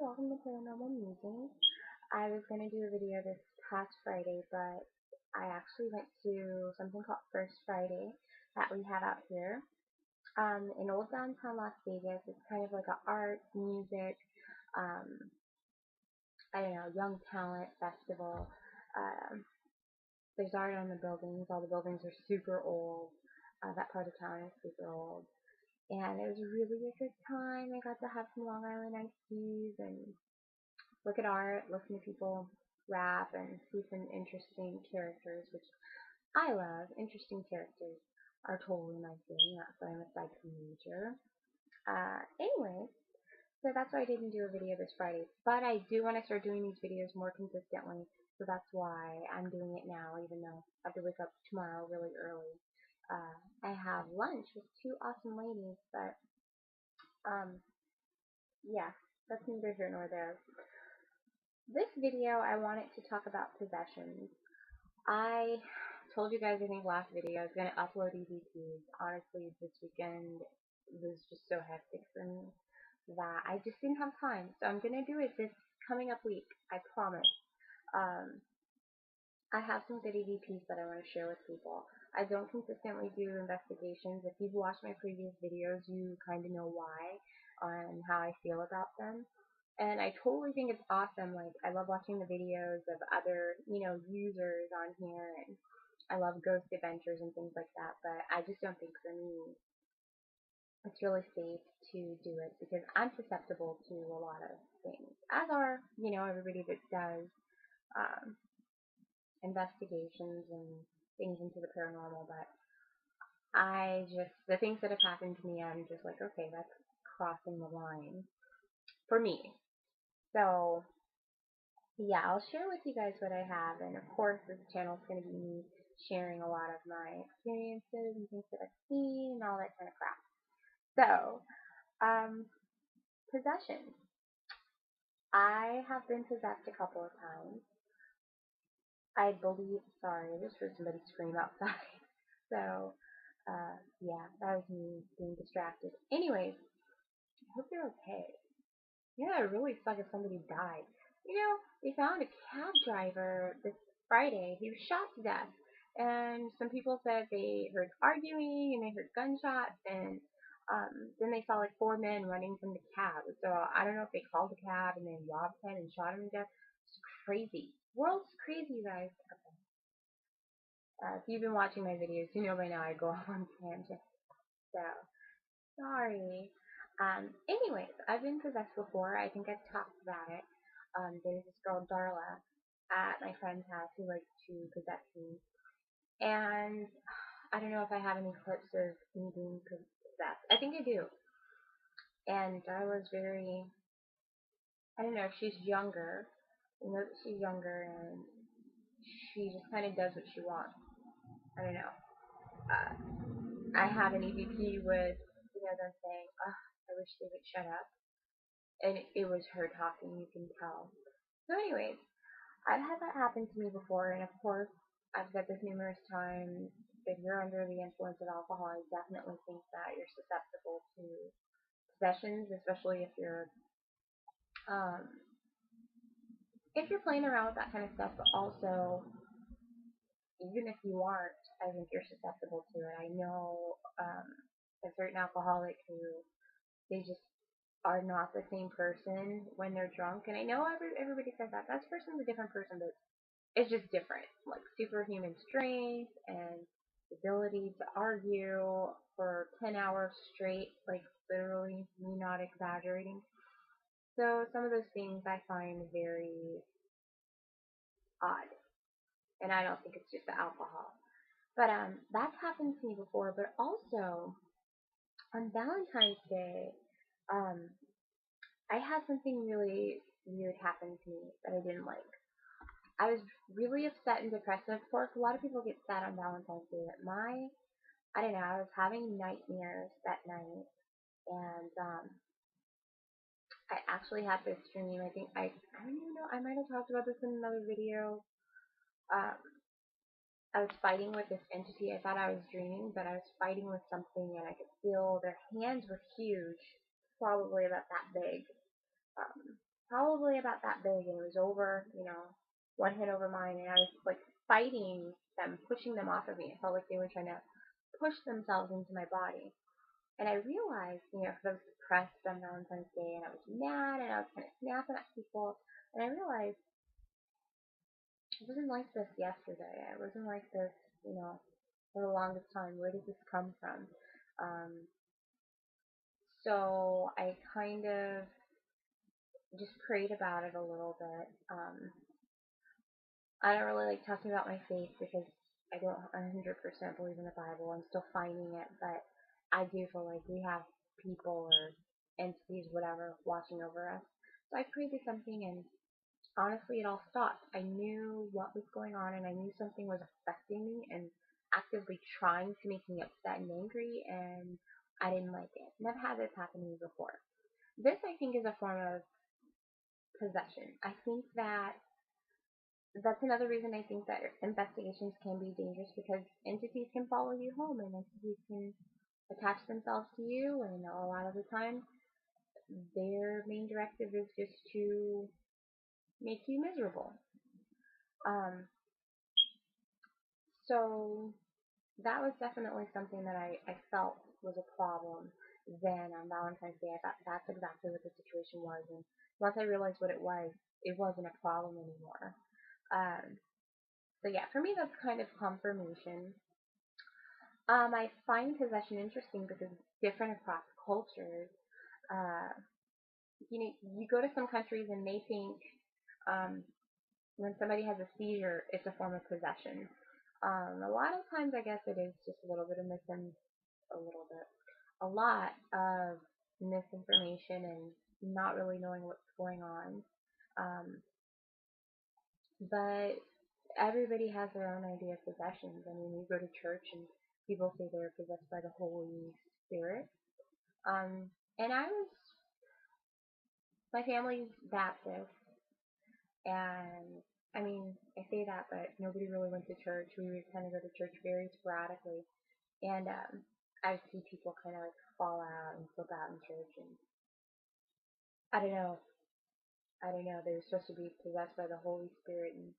welcome to Paranormal Musings. I was going to do a video this past Friday, but I actually went to something called First Friday that we have out here in old downtown Las Vegas. It's kind of like an art, music, um, I don't know, young talent festival. Um, there's art on the buildings. All the buildings are super old. That part of town is super old. And it was really a good time. I got to have some Long Island iced teas and look at art, listen to people rap, and see some interesting characters, which I love. Interesting characters are totally my thing. That's why I'm a psycho major. Anyway, so that's why I didn't do a video this Friday. But I do want to start doing these videos more consistently, so that's why I'm doing it now, even though I have to wake up tomorrow really early. I have lunch with two awesome ladies, but yeah, that's neither here nor there. This video, I wanted to talk about possessions. I told you guys, I think last video, I was going to upload EVPs. Honestly, this weekend was just so hectic for me that I just didn't have time. So I'm going to do it this coming up week, I promise. I have some good EVPs that I want to share with people. I don't consistently do investigations. If you've watched my previous videos, you kind of know why and how I feel about them. And I totally think it's awesome. Like, I love watching the videos of other, users on here, and I love ghost adventures and things like that, but I just don't think for me it's really safe to do it because I'm susceptible to a lot of things, as are, everybody that does investigations and things into the paranormal, but the things that have happened to me, I'm just like, okay, that's crossing the line for me. So, yeah, I'll share with you guys what I have, and of course this channel is going to be me sharing a lot of my experiences and things that I've seen and all that kind of crap. So, possessions. I have been possessed a couple of times. I believe, sorry, I just heard somebody scream outside. So, yeah, that was me being distracted. Anyways, I hope you're okay. Yeah, it really sucks if somebody died. They found a cab driver this Friday. He was shot to death. And some people said they heard arguing and they heard gunshots, and then they saw like 4 men running from the cab. So I don't know if they called the cab and then robbed him and shot him to death. It's crazy. World's crazy, guys. Okay. If you've been watching my videos, you know by now I go off on tangents. So, sorry. Anyways, I've been possessed before. I think I've talked about it. There's this girl, Darla, at my friend's house who likes to possess me. And I don't know if I have any clips of me being possessed. I think I do. And Darla's very, I don't know, she's younger. You know that she's younger, and she just kind of does what she wants. I don't know. I had an EVP with, them saying, "Ugh, I wish they would shut up." And it was her talking, you can tell. So anyways, I've had that happen to me before, and of course, I've said this numerous times, if you're under the influence of alcohol, I definitely think that you're susceptible to possessions, especially if you're playing around with that kind of stuff, but also, even if you aren't, I think you're susceptible to it. I know a certain alcoholic who, they just are not the same person when they're drunk, and I know everybody says that person's a different person, but it's just different, like superhuman strength and ability to argue for 10 hours straight, like literally, me not exaggerating. So some of those things I find very odd, and I don't think it's just the alcohol. But that's happened to me before, but also on Valentine's Day, I had something really weird happen to me that I didn't like. I was really upset and depressed. And of course, a lot of people get sad on Valentine's Day. But I don't know, I was having nightmares that night. And I actually had this dream. I think I don't even know, I might have talked about this in another video. I was fighting with this entity. I thought I was dreaming, but I was fighting with something, and I could feel their hands were huge, probably about that big. probably about that big, and it was over, one head over mine, and I was like fighting them, pushing them off of me. It felt like they were trying to push themselves into my body. And I realized, because I was depressed on Valentine's Day, and I was mad, and I was kind of snapping at people, and I realized I wasn't like this yesterday. I wasn't like this, for the longest time. Where did this come from? Um, so I kind of just prayed about it a little bit. I don't really like talking about my faith because I don't 100% believe in the Bible. I'm still finding it, but I do feel like we have people or entities, whatever, watching over us. So I prayed to something, and honestly, it all stopped. I knew what was going on, and I knew something was affecting me and actively trying to make me upset and angry, and I didn't like it. And I've had this happen to me before. This, I think, is a form of possession. I think that's another reason I think that investigations can be dangerous, because entities can follow you home, and entities can attach themselves to you, and a lot of the time their main directive is just to make you miserable. Um, so that was definitely something that I felt was a problem. Then on Valentine's Day, I thought that's exactly what the situation was, and once I realized what it wasn't a problem anymore. Um, so yeah, for me that's kind of confirmation. I find possession interesting because it's different across cultures. Uh, you go to some countries and they think um, when somebody has a seizure, it's a form of possession. A lot of times, I guess it is just a little bit of a lot of misinformation and not really knowing what's going on. Um, but everybody has their own idea of possessions. I mean, you go to church and people say they're possessed by the Holy Spirit. Um, and my family's Baptist, and I mean, I say that, but nobody really went to church. We would kind of go to church very sporadically, and I see people kind of like fall out and flip out in church, and I don't know, they were supposed to be possessed by the Holy Spirit, and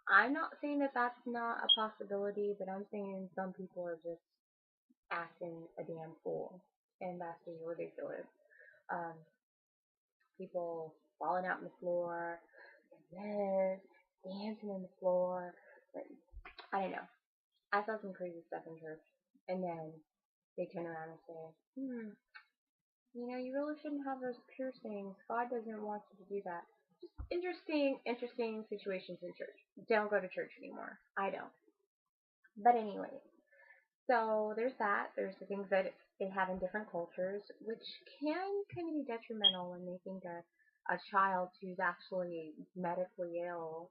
I'm not saying that that's not a possibility, but I'm saying some people are just acting a damn fool, and that's just ridiculous. Um, People falling out on the floor, and dancing on the floor. But I don't know. I saw some crazy stuff in church, and then they turn around and say, you really shouldn't have those piercings. God doesn't want you to do that. Just interesting situations in church. Don't go to church anymore. I don't. But anyway, so there's that. There's the things that they have in different cultures, which can kind of be detrimental when they think a child who's actually medically ill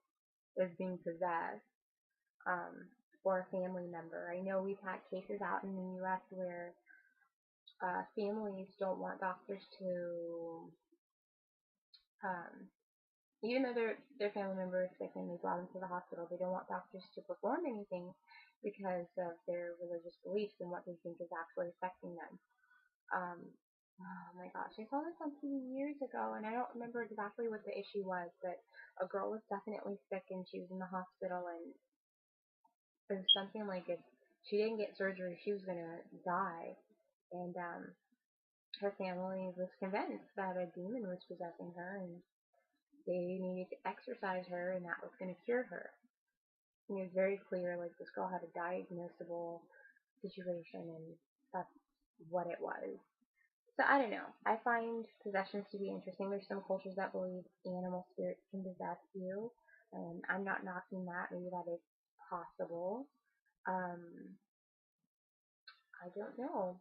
is being possessed, or a family member. I know we've had cases out in the U.S. where families don't want doctors to, um, even though their family member is sick and they brought them to the hospital, they don't want doctors to perform anything because of their religious beliefs and what they think is actually affecting them. Um, oh my gosh, I saw this on TV years ago, and I don't remember exactly what the issue was, but a girl was definitely sick and she was in the hospital, and it was something like if she didn't get surgery, she was gonna die. And her family was convinced that a demon was possessing her, and they needed to exorcise her, and that was going to cure her. And it was very clear, like, this girl had a diagnosable situation, and that's what it was. So I don't know. I find possessions to be interesting. There's some cultures that believe animal spirits can possess you, and I'm not knocking that. Maybe that is possible. Um, I don't know.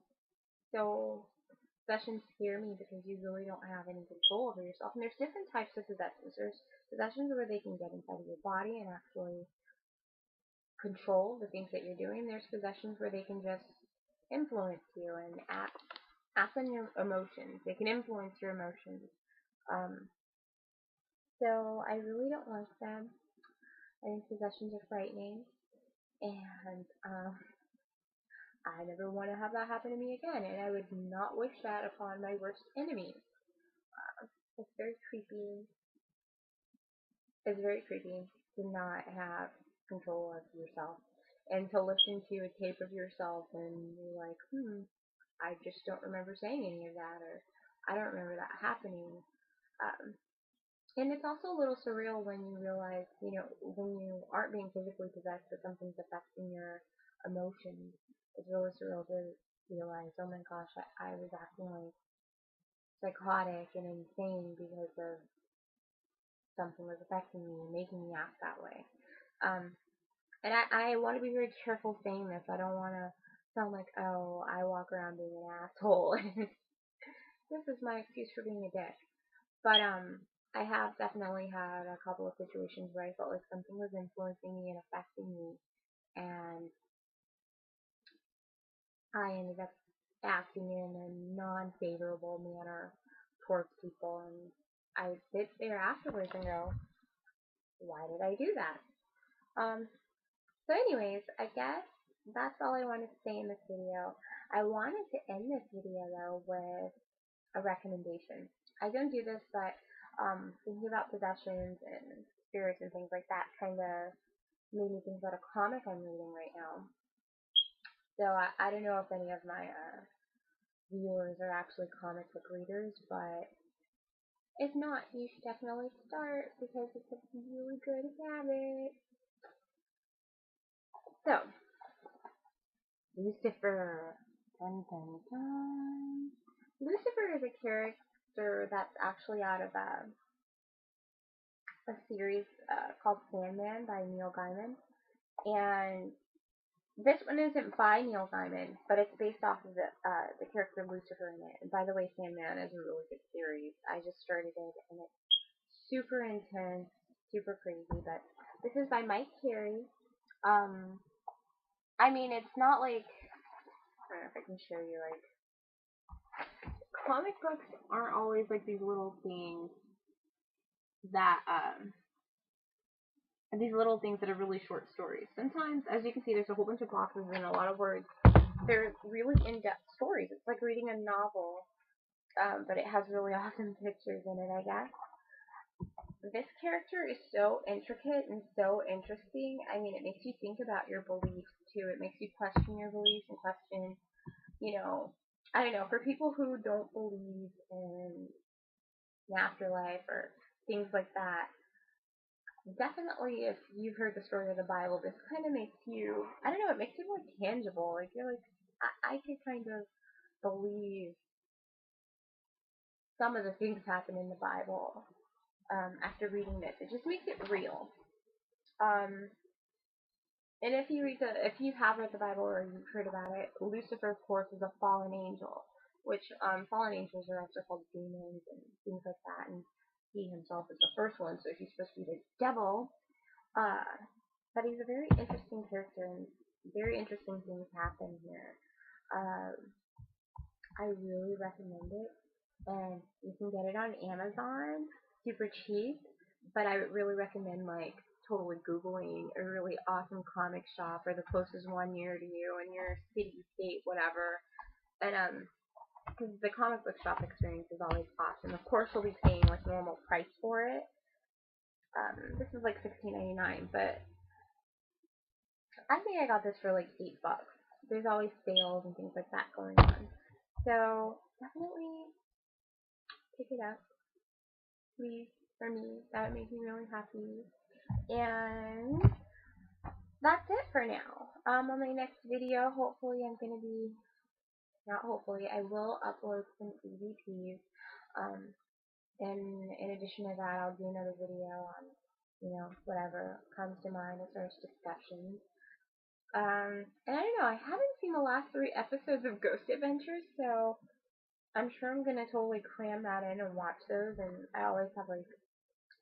So possessions scare me because you really don't have any control over yourself. And there's different types of possessions. There's possessions where they can get inside of your body and actually control the things that you're doing. There's possessions where they can just influence you and act on your emotions. They can influence your emotions. Um, so I really don't like them. I think possessions are frightening, and I never want to have that happen to me again. And I would not wish that upon my worst enemy. It's very creepy. It's very creepy to not have control of yourself and to listen to a tape of yourself and you're like, I just don't remember saying any of that, or I don't remember that happening. Um, and it's also a little surreal when you realize, when you aren't being physically possessed, but something's affecting your emotions. It's really surreal to realize, oh my gosh, I was acting like psychotic and insane because of something was affecting me, making me act that way. Um, and I want to be very careful saying this. I don't want to sound like, oh, I walk around being an asshole. This is my excuse for being a dick. But I have definitely had a couple of situations where I felt like something was influencing me and affecting me, and I ended up acting in a non-favorable manner towards people, and I sit there afterwards and go, why did I do that? So anyways, I guess that's all I wanted to say in this video. I wanted to end this video though with a recommendation. I don't do this, but thinking about possessions and spirits and things like that kind of made me think about a comic I'm reading right now. So I don't know if any of my viewers are actually comic book readers, but if not, you should definitely start because it's a really good habit. So, Lucifer. Dun, dun, dun. Lucifer is a character that's actually out of a series called Sandman by Neil Gaiman. And this one isn't by Neil Gaiman, but it's based off of the character Lucifer in it. And by the way, Sandman is a really good series. I just started it, and it's super intense, super crazy. But this is by Mike Carey. I mean, it's not like, I don't know if I can show you, like, comic books aren't always like these little things that are really short stories. Sometimes, as you can see, there's a whole bunch of boxes and a lot of words. They're really in-depth stories. It's like reading a novel, but it has really awesome pictures in it, I guess. This character is so intricate and so interesting. I mean, it makes you think about your beliefs, too. It makes you question your beliefs and question, I don't know, for people who don't believe in an afterlife or things like that, definitely if you've heard the story of the Bible, this kind of makes you, I don't know, it makes you more tangible. Like, you're like, I could kind of believe some of the things happen in the Bible after reading this. It just makes it real. And if you have read the Bible or you've heard about it, Lucifer, of course, is a fallen angel, which fallen angels are also called demons and things like that. And he himself is the first one, so he's supposed to be the devil. But he's a very interesting character, and very interesting things happen here. I really recommend it, and you can get it on Amazon, super cheap. But I would really recommend totally Googling a really awesome comic shop or the closest one near to you in your city, state, whatever. And because the comic book shop experience is always awesome. Of course, you'll be paying like normal price for it. This is like $16.99, but I think I got this for like $8. There's always sales and things like that going on. So definitely pick it up, please, for me. That would make me really happy. And that's it for now. On my next video, hopefully I'm going to be, not hopefully, I will upload some EVPs. And in addition to that, I'll do another video on, whatever comes to mind as far as discussions. And I don't know, I haven't seen the last 3 episodes of Ghost Adventures, so I'm sure I'm gonna totally cram that in and watch those, and I always have like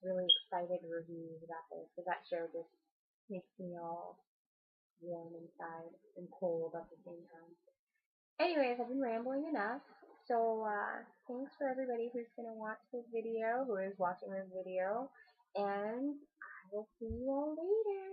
really excited reviews about those, because that show just makes me all warm inside and cold at the same time. Anyways, I've been rambling enough, so thanks for everybody who's gonna watch this video, who is watching this video, and I will see you all later.